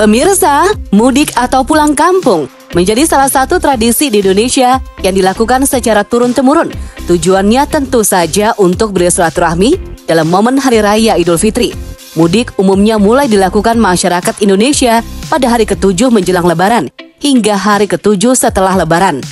Pemirsa, mudik atau pulang kampung menjadi salah satu tradisi di Indonesia yang dilakukan secara turun-temurun. Tujuannya tentu saja untuk bersilaturahmi dalam momen Hari Raya Idul Fitri. Mudik umumnya mulai dilakukan masyarakat Indonesia pada hari ke-7 menjelang Lebaran hingga hari ke-7 setelah Lebaran.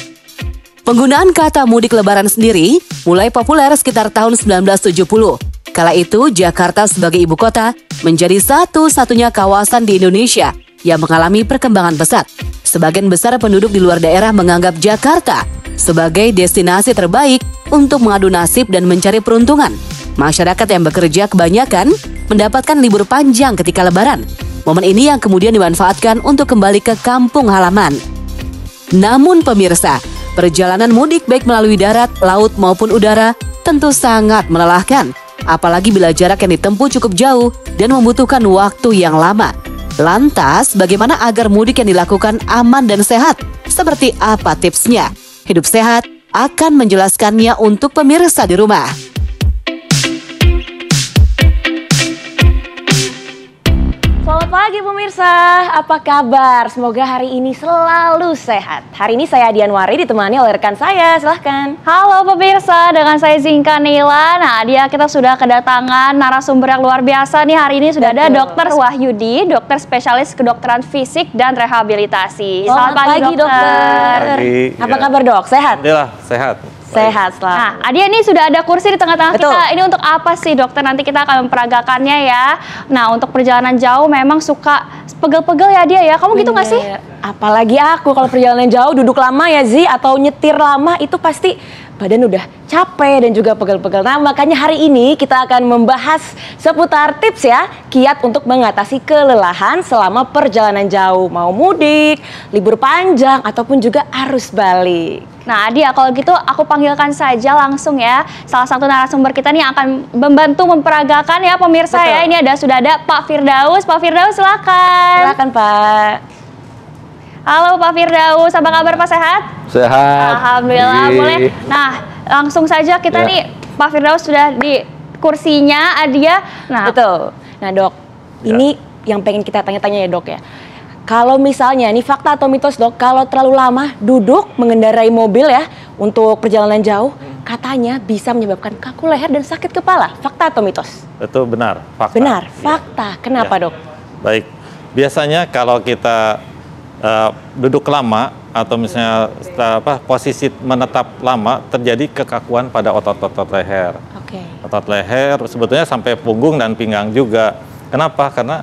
Penggunaan kata mudik Lebaran sendiri mulai populer sekitar tahun 1970. Kala itu, Jakarta sebagai ibu kota menjadi satu-satunya kawasan di Indonesia yang mengalami perkembangan pesat. Sebagian besar penduduk di luar daerah menganggap Jakarta sebagai destinasi terbaik untuk mengadu nasib dan mencari peruntungan. Masyarakat yang bekerja kebanyakan mendapatkan libur panjang ketika Lebaran. Momen ini yang kemudian dimanfaatkan untuk kembali ke kampung halaman. Namun pemirsa, perjalanan mudik baik melalui darat, laut maupun udara tentu sangat melelahkan. Apalagi bila jarak yang ditempuh cukup jauh dan membutuhkan waktu yang lama. Lantas, bagaimana agar mudik yang dilakukan aman dan sehat? Seperti apa tipsnya? Hidup Sehat akan menjelaskannya untuk pemirsa di rumah. Selamat pagi pemirsa, apa kabar? Semoga hari ini selalu sehat. Hari ini saya Dianwari ditemani oleh rekan saya, silahkan. Halo pemirsa, dengan saya Zinka Nila. Nah, kita sudah kedatangan narasumber yang luar biasa nih. Hari ini sudah ada Dr. Wahyudi, dokter spesialis kedokteran fisik dan rehabilitasi. Selamat pagi dokter. Pagi, apa ya. kabar dok? Sehat? Alhamdulillah, sehat. Sehat selalu. Nah, Adia ini sudah ada kursi di tengah-tengah Betul. kita. Ini untuk apa sih dokter? Nanti kita akan memperagakannya ya. Nah, untuk perjalanan jauh memang suka pegel-pegel ya Dia ya. Kamu gitu nggak sih? Apalagi aku kalau perjalanan jauh duduk lama ya Zi, atau nyetir lama itu pasti badan udah capek dan juga pegel-pegel. Nah makanya hari ini kita akan membahas seputar tips ya, kiat untuk mengatasi kelelahan selama perjalanan jauh. Mau mudik, libur panjang, ataupun juga arus balik. Nah Adia, kalau gitu aku panggilkan saja langsung ya salah satu narasumber kita nih yang akan membantu memperagakan ya pemirsa. Betul. Ya. Ini sudah ada Pak Firdaus. Pak Firdaus silakan. Silakan Pak. Halo Pak Firdaus, apa kabar Pak, sehat? Sehat. Alhamdulillah, boleh. Nah, langsung saja kita nih, Pak Firdaus sudah di kursinya, Adia. Nah, betul. Nah dok, ini yang pengen kita tanya-tanya ya dok ya. Kalau misalnya, ini fakta atau mitos dok, kalau terlalu lama duduk mengendarai mobil ya, untuk perjalanan jauh, katanya bisa menyebabkan kaku leher dan sakit kepala. Fakta atau mitos? Itu benar, fakta. Benar, fakta. Kenapa dok? Baik, biasanya kalau kita duduk lama atau misalnya posisi menetap lama, terjadi kekakuan pada otot-otot leher. Oke. Otot leher sebetulnya sampai punggung dan pinggang juga. Kenapa? Karena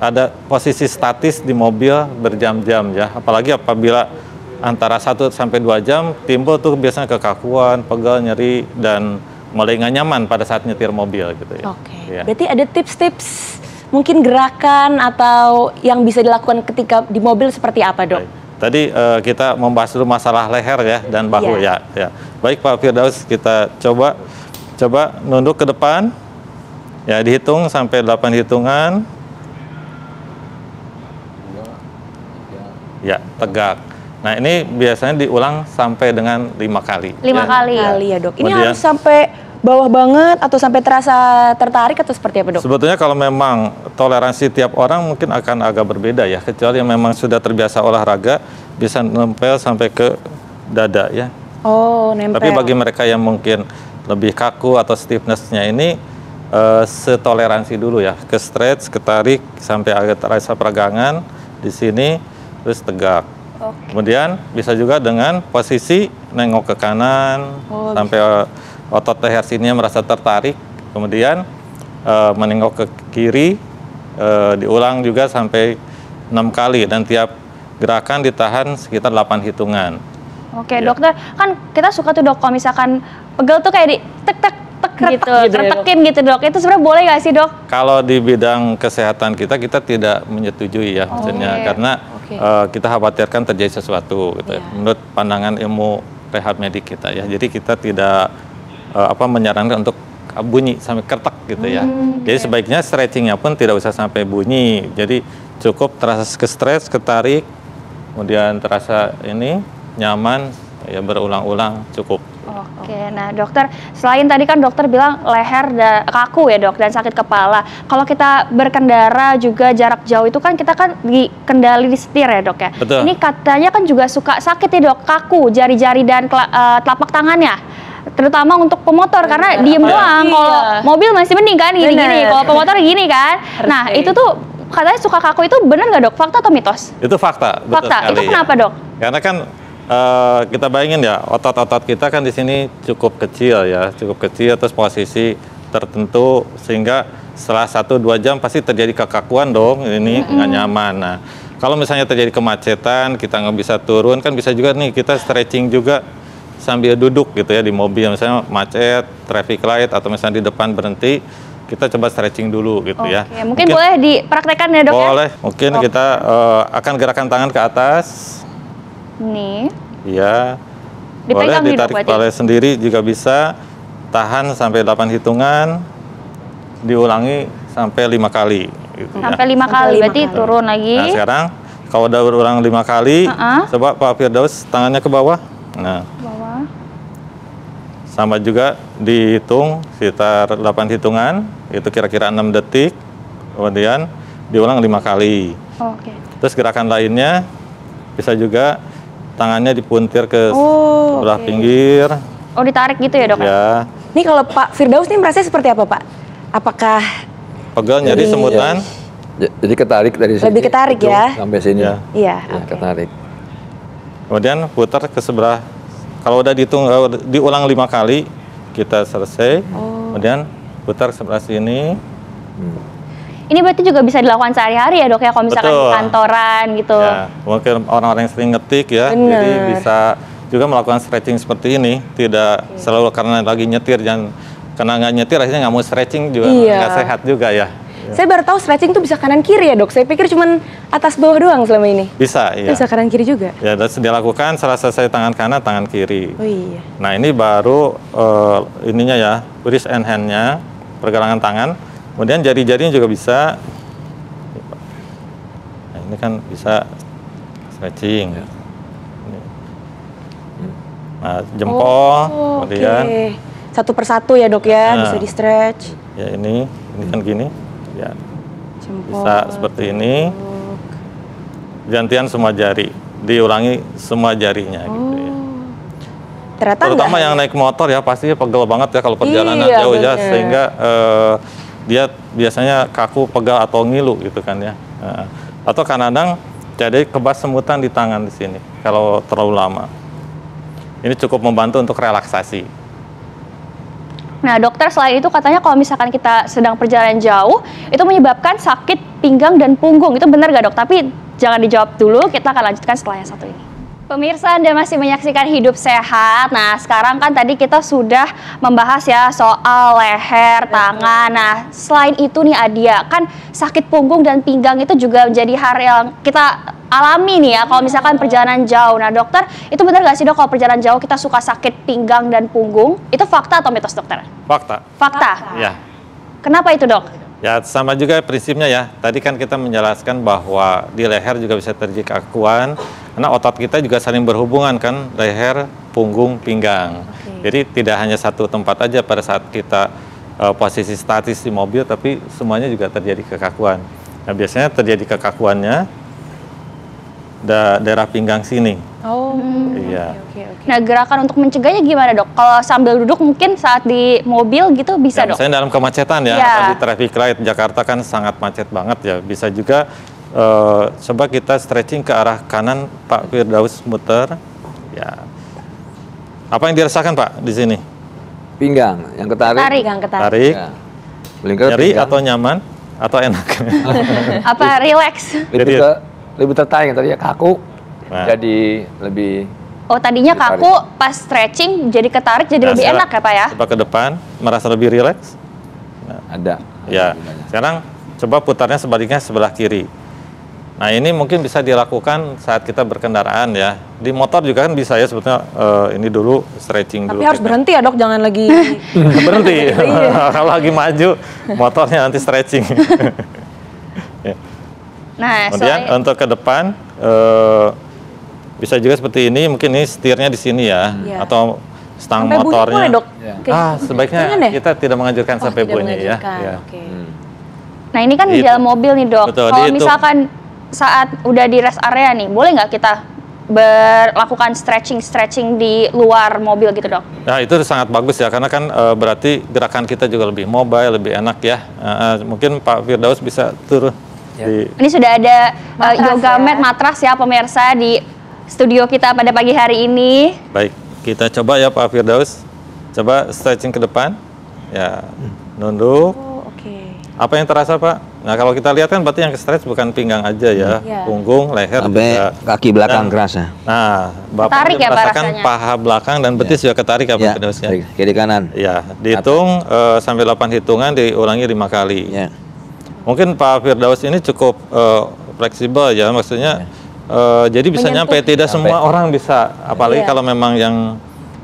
ada posisi statis di mobil berjam-jam ya. Apalagi apabila antara 1 sampai 2 jam timbul tuh biasanya kekakuan, pegel, nyeri dan mulai nggak nyaman pada saat nyetir mobil gitu ya. Oke. Ya. Berarti ada tips-tips mungkin gerakan atau yang bisa dilakukan ketika di mobil seperti apa dok? Baik. Tadi kita membahas dulu masalah leher ya dan bahu ya. Baik Pak Firdaus, kita coba nunduk ke depan. Ya, dihitung sampai 8 hitungan. Ya, tegak. Nah, ini biasanya diulang sampai dengan 5 kali. 5 kali ya dok. Ini Kemudian, harus sampai bawah banget atau sampai terasa tertarik atau seperti apa dok? sebetulnya kalau memang toleransi tiap orang mungkin akan agak berbeda ya. Kecuali yang memang sudah terbiasa olahraga, bisa nempel sampai ke dada ya. Oh, nempel. Tapi bagi mereka yang mungkin lebih kaku atau stiffness-nya ini, setoleransi dulu ya. Ke stretch, ketarik, sampai agak terasa peragangan di sini, terus tegak. Oke. Kemudian bisa juga dengan posisi nengok ke kanan, sampai otot leher sini merasa tertarik. Kemudian menengok ke kiri, diulang juga sampai 6 kali. Dan tiap gerakan ditahan sekitar 8 hitungan. Oke, dokter, kan kita suka tuh dok, kalau misalkan pegel tuh kayak di tek gitu, tertekin gitu dok. Itu sebenarnya boleh nggak sih dok? Kalau di bidang kesehatan kita tidak menyetujui ya, maksudnya karena kita khawatirkan terjadi sesuatu gitu. Menurut pandangan ilmu rehab medik kita ya. Jadi kita tidak menyarankan untuk bunyi sampai kertek gitu ya. Jadi sebaiknya stretchingnya pun tidak usah sampai bunyi. Jadi cukup terasa ke stretch, ketarik, kemudian terasa ini nyaman ya, berulang-ulang cukup. Oke, nah dokter, selain tadi kan dokter bilang leher kaku ya dok, dan sakit kepala. Kalau kita berkendara juga jarak jauh itu kan kita kan dikendali di setir ya dok ya. Betul. Ini katanya kan juga suka sakit ya dok, kaku jari-jari dan telapak tangannya. Terutama untuk pemotor karena diem doang. Kalau mobil masih mending kan gini-gini. Kalau pemotor gini kan. Nah itu tuh katanya suka kaku itu benar nggak dok? Fakta atau mitos? Itu fakta. Fakta. Itu kenapa dok? Karena kan kita bayangin ya, otot-otot kita kan di sini cukup kecil ya, terus posisi tertentu sehingga setelah 1-2 jam pasti terjadi kekakuan dong, ini nggak nyaman. Nah, kalau misalnya terjadi kemacetan, kita nggak bisa turun, kan bisa juga nih kita stretching juga sambil duduk gitu ya di mobil, misalnya macet, traffic light atau misalnya di depan berhenti, kita coba stretching dulu gitu ya. Mungkin boleh dipraktekkan ya dok ya? Boleh, mungkin kita akan gerakan tangan ke atas. Nih. Iya. Boleh ditarik kepala sendiri juga bisa. Tahan sampai 8 hitungan. Diulangi sampai 5 kali. Gitu sampai 5 kali, berarti turun lagi. Nah sekarang, kalau udah berulang 5 kali, coba Pak Firdaus tangannya ke bawah. Nah. Bawah. Sama juga dihitung sekitar 8 hitungan. Itu kira-kira 6 detik. Kemudian diulang 5 kali. Oke. Terus gerakan lainnya bisa juga tangannya dipuntir ke sebelah pinggir. Oh ditarik gitu ya dok? Ya. Ini kalau Pak Firdaus ini merasa seperti apa Pak? Apakah pegel nyeri semutan? Jadi ketarik dari sini. Lebih ketarik ya? Sampai sini. Iya. Ketarik. Kemudian putar ke sebelah. Kalau udah diulang 5 kali, kita selesai. Kemudian putar ke sebelah sini. Ini berarti juga bisa dilakukan sehari-hari ya dok ya, kalau misalkan di kantoran gitu. Ya, mungkin orang-orang yang sering ngetik ya, jadi bisa juga melakukan stretching seperti ini. Tidak selalu karena lagi nyetir, dan karena nggak nyetir akhirnya nggak mau stretching juga nggak sehat juga ya. Saya baru tahu stretching tuh bisa kanan kiri ya dok. Saya pikir cuman atas bawah doang selama ini. Bisa, iya. Bisa kanan kiri juga. Ya, dan dilakukan setelah selesai tangan kanan, tangan kiri. Oh iya. Nah ini baru ininya ya, wrist and hand-nya, pergelangan tangan. Kemudian jari-jarinya juga bisa. Nah, ini kan bisa stretching. Nah, jempol, kemudian satu persatu ya dok ya, bisa di stretch. Ya ini kan gini. Ya. Jempol. Bisa seperti ini. Gantian semua jari, diulangi semua jarinya gitu ya. Ternyata terutama yang naik motor ya pasti pegel banget ya kalau perjalanan jauh ya, sehingga dia biasanya kaku, pegal atau ngilu gitu kan ya. Atau kadang-kadang jadi kebas semutan di tangan di sini kalau terlalu lama. Ini cukup membantu untuk relaksasi. Nah dokter, selain itu katanya kalau misalkan kita sedang perjalanan jauh itu menyebabkan sakit pinggang dan punggung. Itu benar nggak dok? Tapi jangan dijawab dulu, kita akan lanjutkan setelah yang satu ini. Pemirsa, Anda masih menyaksikan Hidup Sehat. Nah, sekarang kan tadi kita sudah membahas ya soal leher, tangan. Nah, selain itu nih Adia, kan sakit punggung dan pinggang itu juga menjadi hal yang kita alami nih ya kalau misalkan perjalanan jauh. Nah, dokter, itu benar nggak sih dok kalau perjalanan jauh kita suka sakit pinggang dan punggung? Itu fakta atau mitos dokter? Fakta. Fakta? Ya. Kenapa itu dok? Ya sama juga prinsipnya ya. Tadi kan kita menjelaskan bahwa di leher juga bisa terjadi kekakuan. Karena otot kita juga saling berhubungan kan, leher, punggung, pinggang. Jadi tidak hanya satu tempat aja pada saat kita posisi statis di mobil, tapi semuanya juga terjadi kekakuan. Nah biasanya terjadi kekakuannya daerah pinggang sini. Oh, iya. Nah gerakan untuk mencegahnya gimana dok? Kalau sambil duduk mungkin saat di mobil gitu bisa dok? Misalnya dalam kemacetan ya, atau di traffic light, Jakarta kan sangat macet banget ya. Bisa juga coba kita stretching ke arah kanan, Pak Firdaus muter. Ya. Apa yang dirasakan Pak di sini? Pinggang, yang ketarik. Tarik. Ya. Nyeri atau nyaman atau enak? Apa relax? Lebih tertarik, tadinya kaku, jadi lebih. Oh tadinya kaku, pas stretching jadi ketarik, jadi lebih enak ya Pak ya? Coba ke depan, merasa lebih rileks? Ada. Ya, sekarang coba putarnya sebaliknya sebelah kiri. Nah ini mungkin bisa dilakukan saat kita berkendaraan ya. Di motor juga kan bisa ya sebetulnya, ini dulu stretching dulu. Tapi harus berhenti ya dok, jangan lagi berhenti. Kalau lagi maju, motornya nanti stretching. Ya. Nah, kemudian untuk ke depan bisa juga seperti ini, mungkin ini setirnya di sini ya, atau stang Sampai bunyi motornya. boleh, Dok? Ya. Sebaiknya Jangan ya? kita tidak menganjurkan Oh, sampai tidak bunyi ya. mengajukan. Ya. Oke. Nah ini kan di Gitu. dalam mobil nih dok. Betul, Kalau itu. misalkan saat udah di rest area nih, boleh nggak kita melakukan stretching di luar mobil gitu dok? Nah itu sangat bagus ya, karena kan berarti gerakan kita juga lebih mobile, lebih enak ya. Mungkin Pak Firdaus bisa turun. Ya. Ini sudah ada Matras yoga ya. mat matras ya pemirsa di studio kita pada pagi hari ini. Baik, kita coba ya Pak Firdaus. Coba stretching ke depan. Ya, nunduk. Oh, oke. Apa yang terasa Pak? Nah kalau kita lihat kan berarti yang stretch bukan pinggang aja ya, Iya. punggung, leher Sampai juga. kaki belakang Dan- kerasa. Nah, Bapak Ketarik ya, Pak, merasakan rasanya? paha belakang dan betis juga ketarik ya Pak Ya, Firdaus ya. kiri kanan. Ya, dihitung sampai 8 hitungan, diulangi 5 kali. Ya. Mungkin Pak Firdaus ini cukup fleksibel ya, maksudnya jadi bisa Menyentuh. nyampe, tidak Sampai. semua orang bisa, apalagi Iya. kalau memang yang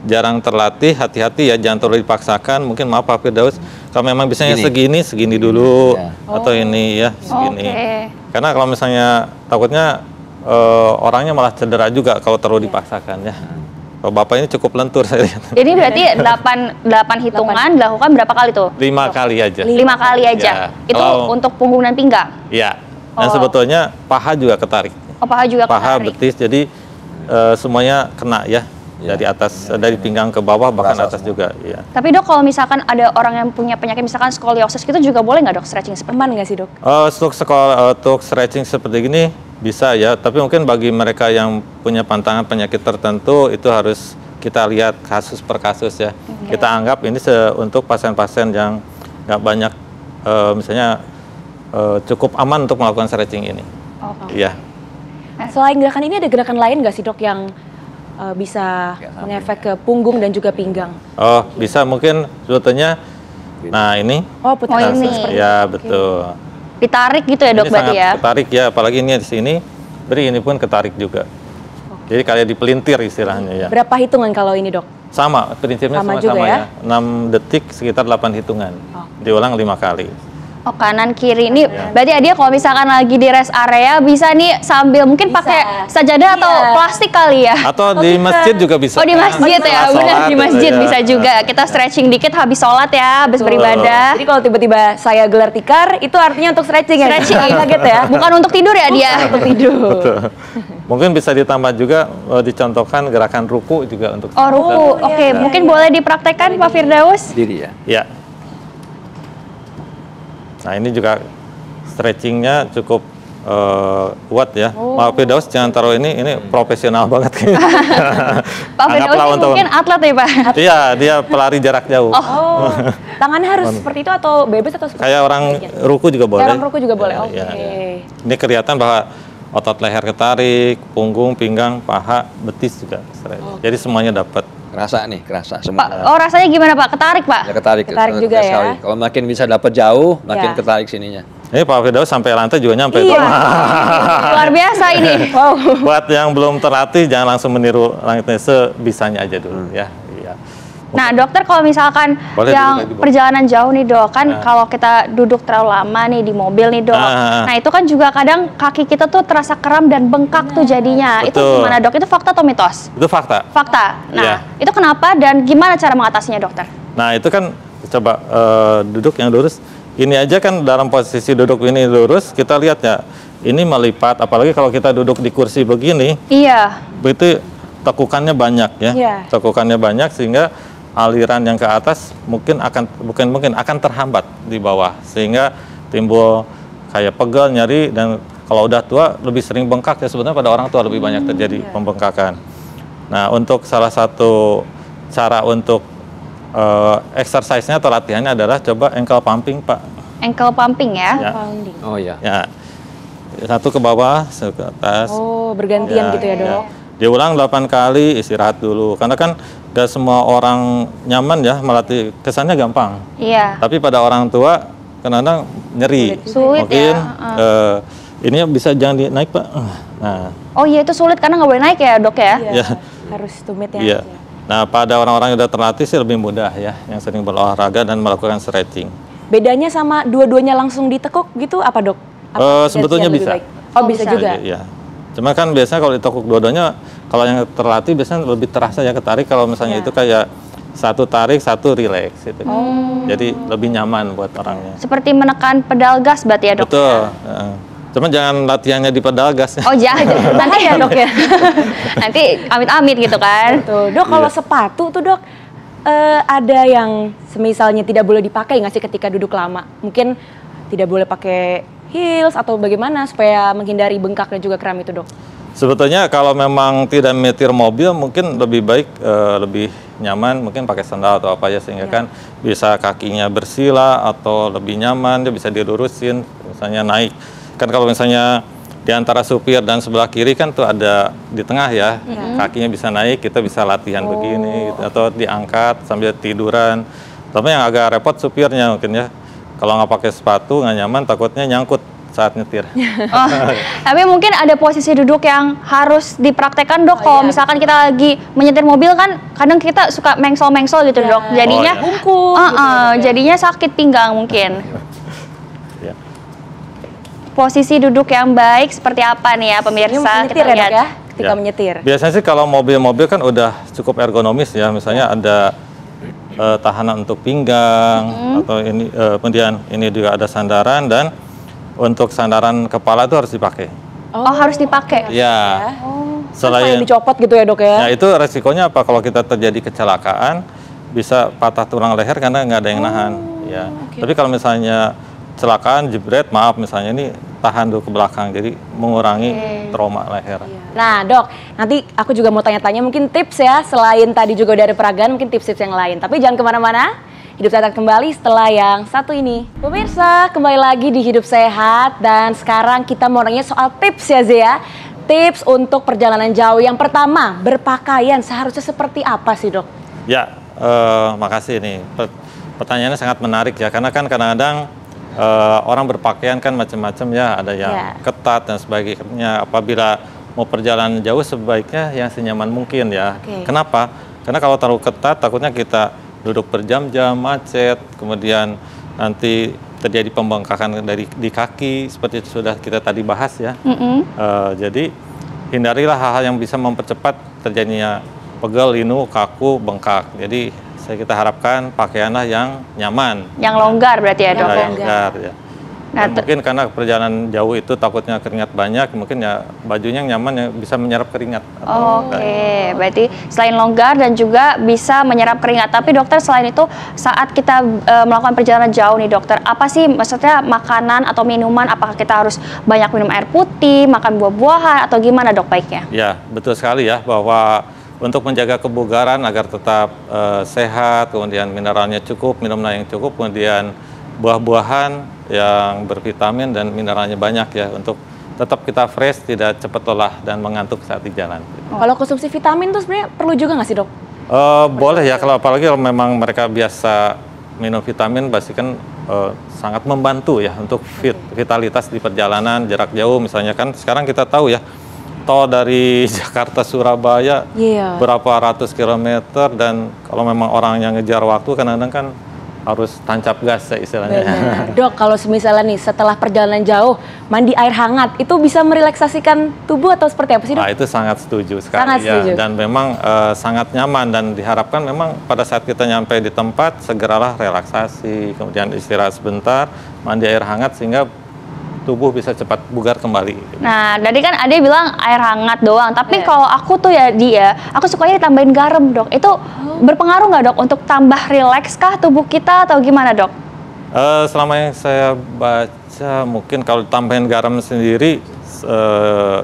jarang terlatih, hati-hati ya, jangan terlalu dipaksakan. Mungkin maaf Pak Firdaus, kalau memang bisanya segini dulu, Ya. atau ini ya, segini. Oke. Karena kalau misalnya takutnya orangnya malah cedera juga kalau terlalu dipaksakan ya. Kalau Bapak ini cukup lentur saya lihat. Jadi berarti 8 hitungan dilakukan berapa kali tuh? 5 kali aja. 5 kali aja. Ya, Itu kalau- untuk punggung dan pinggang. Iya. Dan Oh. sebetulnya paha juga ketarik. Oh, paha juga Paha, ketarik. betis, jadi semuanya kena ya, dari atas, dari pinggang ke bawah, bahkan Terasa atas juga. Ya. Tapi dok, kalau misalkan ada orang yang punya penyakit misalkan skoliosis gitu juga boleh nggak dok stretching seperti Aman nggak sih dok? Untuk stretching seperti ini bisa ya, tapi mungkin bagi mereka yang punya pantangan penyakit tertentu itu harus kita lihat kasus per kasus ya. Kita anggap ini untuk pasien-pasien yang nggak banyak, misalnya cukup aman untuk melakukan stretching ini. Oke. Iya. Selain gerakan ini ada gerakan lain nggak sih dok yang bisa mengefek ke punggung dan juga pinggang? Oh, bisa mungkin sebetulnya. Nah ini. Oh putar Oh, ini. seperti Ya itu. betul. Ditarik gitu ya dok Ini berarti sangat ya? ketarik ya, apalagi ini di sini, beri ini pun ketarik juga. Jadi kayak dipelintir istilahnya ya. Berapa hitungan kalau ini dok? Sama, prinsipnya Sama sama-sama juga ya? ya. 6 detik sekitar 8 hitungan. Diulang 5 kali. Oh kanan kiri ini berarti dia kalau misalkan lagi di rest area bisa nih sambil mungkin Bisa. pakai sajadah atau Iya. plastik kali ya? Atau di masjid juga bisa. Oh di masjid ya, Setelah benar sholat di itu masjid ya. bisa juga. Kita stretching dikit habis sholat ya, habis beribadah. Jadi kalau tiba-tiba saya gelar tikar, itu artinya untuk stretching ya? Stretching. Kaget ya? Bukan untuk tidur ya dia? Untuk tidur. Mungkin bisa ditambah juga, dicontohkan gerakan ruku juga untuk. Oh ruku, oke. iya, Mungkin iya. boleh dipraktekkan Pak Firdaus? Diri ya. Ya. Nah ini juga stretchingnya cukup kuat ya. Pak Firdaus jangan taruh ini profesional banget kayaknya. Pak Firdaus Anggaplah ini untuk- mungkin atlet ya Pak? Iya, dia pelari jarak jauh. Oh, tangannya harus seperti itu atau bebas atau seperti Kayak orang ruku juga boleh. Kayak orang ruku juga boleh, Ya, oke. ya, ya. Ini kelihatan bahwa otot leher ketarik, punggung, pinggang, paha, betis juga stretch. Jadi semuanya dapat. Kerasa Pak, semua. oh rasanya gimana Pak? Ketarik Pak? Ya ketarik. Ketarik juga ya. sekali. Kalau makin bisa dapat jauh, makin Ya. ketarik sininya. Ini Pak Firdaus sampai lantai juga nyampe. Iya. tuh. Luar biasa ini. Wow. Buat yang belum terlatih jangan langsung meniru langitnya, sebisanya aja dulu ya. Iya. Nah dokter kalau misalkan Boleh yang duduk lagi, Bu. perjalanan jauh nih dok, kan kalau kita duduk terlalu lama nih di mobil nih dok, nah itu kan juga kadang kaki kita tuh terasa kram dan bengkak tuh jadinya. Itu Betul. gimana dok? Itu fakta atau mitos? Itu fakta. Fakta. Nah Iya. itu kenapa dan gimana cara mengatasinya dokter? Nah itu kan coba duduk yang lurus. Ini aja kan dalam posisi duduk ini lurus, kita lihat ya, ini melipat, apalagi kalau kita duduk di kursi begini, Iya. itu tekukannya banyak ya. Iya. Tekukannya banyak sehingga aliran yang ke atas akan terhambat di bawah, sehingga timbul kayak pegal, nyeri, dan kalau udah tua lebih sering bengkak ya, sebenarnya pada orang tua lebih banyak terjadi pembengkakan. Nah untuk salah satu cara untuk exercise-nya atau latihannya adalah coba ankle pumping Pak. Ankle pumping ya. Ya. Pounding. Oh iya. Ya, satu ke bawah, satu ke atas. Oh, bergantian gitu ya dok? Diulang 8 kali, istirahat dulu. Karena kan gak semua orang nyaman ya melatih, kesannya gampang. Iya. Tapi pada orang tua kadang-kadang nyeri. Sulit Mungkin ya. ini bisa jangan dinaik Pak. Nah, Oh iya itu sulit karena nggak boleh naik ya dok ya? Ya. Harus tumit ya. iya. Nah, pada orang-orang yang udah terlatih sih lebih mudah ya, yang sering berolahraga dan melakukan stretching. Bedanya sama dua-duanya langsung ditekuk gitu apa dok? Apa Sebetulnya gantian lebih bisa. baik? Oh bisa juga? Iya. Cuma kan biasanya kalau ditekuk dua-duanya, kalau yang terlatih biasanya lebih terasa ya ketarik. Kalau misalnya Iya. itu kayak satu tarik, satu relax gitu. Jadi lebih nyaman buat orangnya. Seperti menekan pedal gas berarti ya, Dok? Betul. Cuman jangan latihannya di pedal gas. Oh, jangan. Nanti ya, Dok ya. Nanti amit-amit gitu kan. Tuh, Dok, kalau sepatu tuh, Dok, ada yang semisalnya tidak boleh dipakai nggak sih ketika duduk lama? Mungkin tidak boleh pakai heels atau bagaimana supaya menghindari bengkak dan juga kram itu, Dok? Sebetulnya kalau memang tidak menyetir mobil mungkin lebih baik, lebih nyaman mungkin pakai sandal atau apa ya, sehingga kan bisa kakinya bersila atau lebih nyaman, dia bisa dilurusin, misalnya naik. Kan kalau misalnya di antara supir dan sebelah kiri kan tuh ada di tengah ya, kakinya bisa naik, kita bisa latihan begini gitu, atau diangkat sambil tiduran. Tapi yang agak repot supirnya mungkin ya, kalau nggak pakai sepatu nggak nyaman, takutnya nyangkut saat nyetir. Tapi mungkin ada posisi duduk yang harus dipraktekkan, Dok. Kalau misalkan kita lagi menyetir mobil kan kadang kita suka mengsol-mengsol gitu, Dok. Jadinya bungkuk gitu, jadinya sakit pinggang mungkin. Ya. Posisi duduk yang baik seperti apa nih ya pemirsa? Menyetir ya, Dok, ya? Ketika Ya. menyetir. Biasanya sih kalau mobil-mobil kan udah cukup ergonomis ya, misalnya ada tahanan untuk pinggang, atau ini kemudian ini juga ada sandaran, dan untuk sandaran kepala itu harus dipakai. Oh, harus dipakai. Ya. Selain Selain dicopot gitu ya, Dok ya? ya itu resikonya apa, kalau kita terjadi kecelakaan bisa patah tulang leher karena nggak ada yang nahan. Ya. Tapi kalau misalnya kecelakaan jebret, maaf misalnya ini tahan dulu ke belakang, jadi mengurangi trauma leher. Nah, Dok, nanti aku juga mau tanya-tanya mungkin tips ya, selain tadi juga dari peragaan, mungkin tips-tips yang lain. Tapi jangan kemana-mana, Hidup Sehat kembali setelah yang satu ini. Pemirsa, kembali lagi di Hidup Sehat, dan sekarang kita mau nanya soal tips ya, Zia. Tips untuk perjalanan jauh. Yang pertama, berpakaian seharusnya seperti apa sih, Dok? Ya, makasih nih. Pertanyaannya sangat menarik ya, karena kan kadang-kadang orang berpakaian kan macam-macam ya, ada yang ketat dan sebagainya. Apabila mau perjalanan jauh sebaiknya yang senyaman mungkin ya. Kenapa? Karena kalau terlalu ketat takutnya kita duduk berjam-jam, macet, kemudian nanti terjadi pembengkakan di kaki seperti itu sudah kita tadi bahas ya. Jadi hindarilah hal-hal yang bisa mempercepat terjadinya pegel, linu, kaku, bengkak. Jadi kita harapkan pakaianlah yang nyaman. Yang longgar berarti ya, Dok? Longgar ya. Nah, mungkin karena perjalanan jauh itu takutnya keringat banyak, mungkin ya bajunya yang nyaman yang bisa menyerap keringat. Oke, berarti selain longgar dan juga bisa menyerap keringat. Tapi dokter, selain itu saat kita melakukan perjalanan jauh nih, dokter, apa sih maksudnya makanan atau minuman? Apakah kita harus banyak minum air putih, makan buah-buahan, atau gimana, Dok, baiknya? Ya, betul sekali ya, bahwa untuk menjaga kebugaran agar tetap sehat, kemudian mineralnya cukup, minumnya yang cukup, kemudian buah-buahan yang bervitamin dan mineralnya banyak ya, untuk tetap kita fresh, tidak cepat lelah dan mengantuk saat di jalan. Kalau konsumsi vitamin tuh sebenarnya perlu juga nggak sih, Dok? Boleh ya, kalau apalagi kalau memang mereka biasa minum vitamin, pasti kan sangat membantu ya untuk vitalitas di perjalanan jarak jauh. Misalnya kan sekarang kita tahu ya, tol dari Jakarta Surabaya berapa ratus kilometer, dan kalau memang orang yang ngejar waktu kadang-kadang kan harus tancap gas ya istilahnya. Dok, kalau misalnya nih setelah perjalanan jauh mandi air hangat itu bisa merelaksasikan tubuh atau seperti apa sih, Dok? Nah, itu sangat setuju sekali. Sangat setuju. Dan memang sangat nyaman, dan diharapkan memang pada saat kita nyampe di tempat segeralah relaksasi, kemudian istirahat sebentar, mandi air hangat sehingga tubuh bisa cepat bugar kembali. Nah, tadi kan Ade bilang air hangat doang, tapi kalau aku tuh ya aku sukanya ditambahin garam, Dok. Itu berpengaruh nggak, Dok, untuk tambah rileks kah tubuh kita atau gimana, Dok? Selama yang saya baca, mungkin kalau tambahin garam sendiri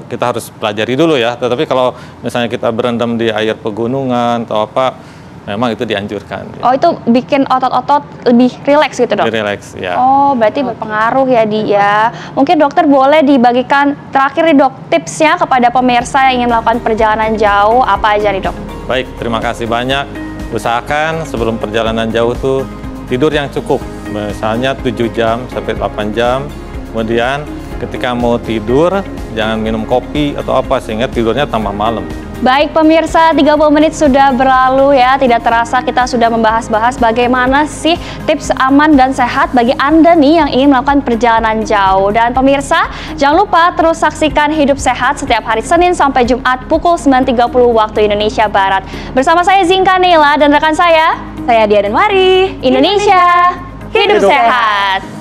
kita harus pelajari dulu ya. Tetapi kalau misalnya kita berendam di air pegunungan atau apa, memang itu dianjurkan. Oh, itu bikin otot-otot lebih rileks gitu, Dok? Lebih rileks, ya. Oh, berarti berpengaruh ya, dia. Mungkin dokter boleh dibagikan terakhir nih, Dok, tipsnya kepada pemirsa yang ingin melakukan perjalanan jauh, apa aja nih, Dok? Baik, terima kasih banyak. Usahakan sebelum perjalanan jauh tuh tidur yang cukup. Misalnya 7 jam sampai 8 jam. Kemudian ketika mau tidur, jangan minum kopi atau apa, sehingga tidurnya tambah malam. Baik pemirsa, 30 menit sudah berlalu ya. Tidak terasa kita sudah membahas-bahas bagaimana sih tips aman dan sehat bagi Anda nih yang ingin melakukan perjalanan jauh. Dan pemirsa, jangan lupa terus saksikan Hidup Sehat setiap hari Senin sampai Jumat pukul 9.30 waktu Indonesia Barat. Bersama saya Zinka Nela dan rekan saya Dia dan Mari. Indonesia Hidup Sehat.